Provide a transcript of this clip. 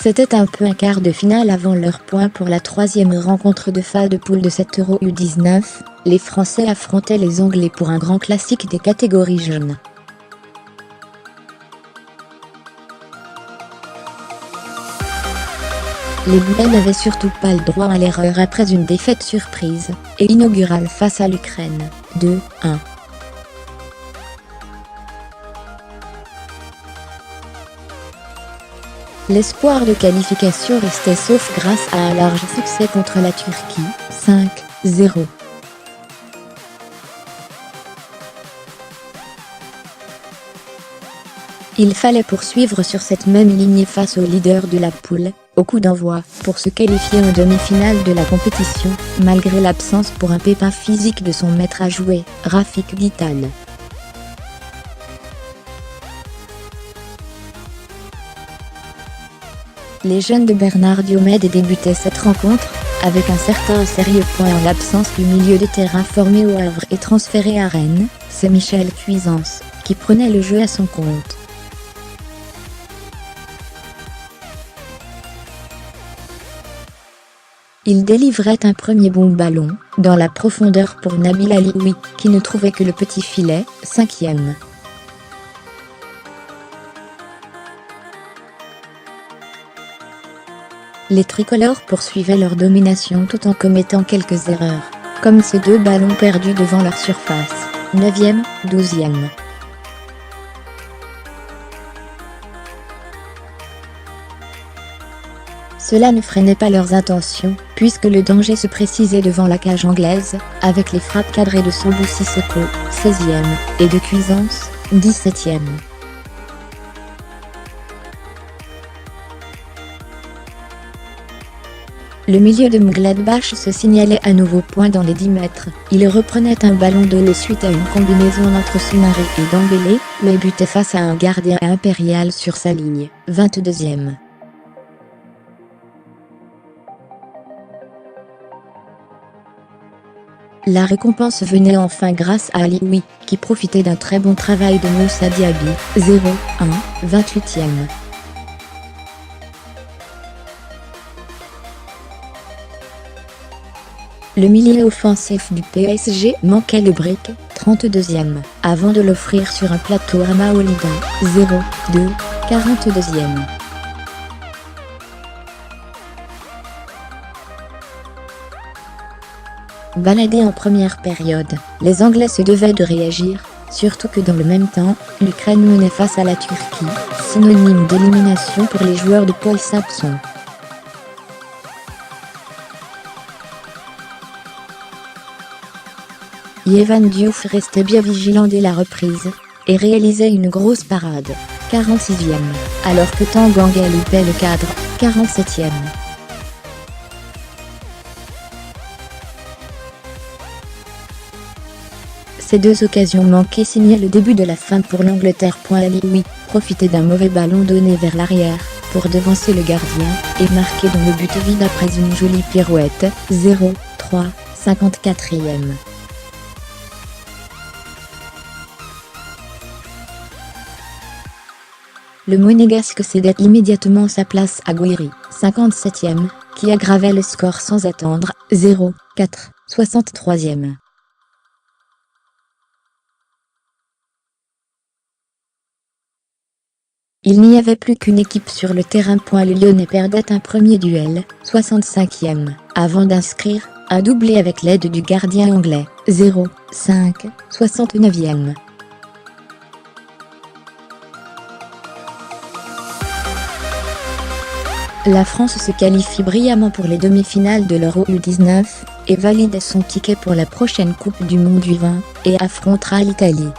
C'était un peu un quart de finale avant l'heure point pour la troisième rencontre de phase de poule de cette Euro U19, les Français affrontaient les Anglais pour un grand classique des catégories jeunes. Les Bleus n'avaient surtout pas le droit à l'erreur après une défaite surprise et inaugurale face à l'Ukraine, 2-1. L'espoir de qualification restait sauf grâce à un large succès contre la Turquie, 5-0. Il fallait poursuivre sur cette même lignée face au leader de la poule, au coup d'envoi, pour se qualifier en demi-finale de la compétition, malgré l'absence pour un pépin physique de son maître à jouer, Rafik Guitane. Les jeunes de Bernard Diomède débutaient cette rencontre, avec un certain sérieux point en l'absence du milieu de terrain formé au Havre et transféré à Rennes, c'est Michel Cuisance, qui prenait le jeu à son compte. Il délivrait un premier bon ballon, dans la profondeur pour Nabil Alioui, qui ne trouvait que le petit filet, 5e. Les tricolores poursuivaient leur domination tout en commettant quelques erreurs, comme ces deux ballons perdus devant leur surface, 9e, 12e. Cela ne freinait pas leurs intentions, puisque le danger se précisait devant la cage anglaise, avec les frappes cadrées de Sambou Sissoko, 16e, et de Cuisance, 17e. Le milieu de Mönchengladbach se signalait à nouveau point dans les 10 mètres. Il reprenait un ballon donné suite à une combinaison entre Soumaré et Dembélé, mais butait face à un gardien impérial sur sa ligne, 22e. La récompense venait enfin grâce à Alioui, qui profitait d'un très bon travail de Moussa Diaby, 0-1, 28e. Le milieu offensif du PSG manquait le brick, 32e, avant de l'offrir sur un plateau à Maolida, 0-2, 42e. Baladés en première période, les Anglais se devaient de réagir, surtout que dans le même temps, l'Ukraine menait face à la Turquie, synonyme d'élimination pour les joueurs de Paul Sampson. Yehvan Diouf restait bien vigilant dès la reprise, et réalisait une grosse parade, 46e, alors que Tanganga loupait le cadre, 47e. Ces deux occasions manquées signaient le début de la fin pour l'Angleterre. Alioui profitait d'un mauvais ballon donné vers l'arrière, pour devancer le gardien, et marquer dans le but vide après une jolie pirouette, 0-3, 54e. Le Monégasque cédait immédiatement sa place à Guiri, 57e, qui aggravait le score sans attendre, 0-4, 63e. Il n'y avait plus qu'une équipe sur le terrain. Les Lyonnais perdaient un premier duel, 65e, avant d'inscrire un doublé avec l'aide du gardien anglais, 0-5, 69e. La France se qualifie brillamment pour les demi-finales de l'Euro U19, et valide son ticket pour la prochaine Coupe du Monde U20, et affrontera l'Italie.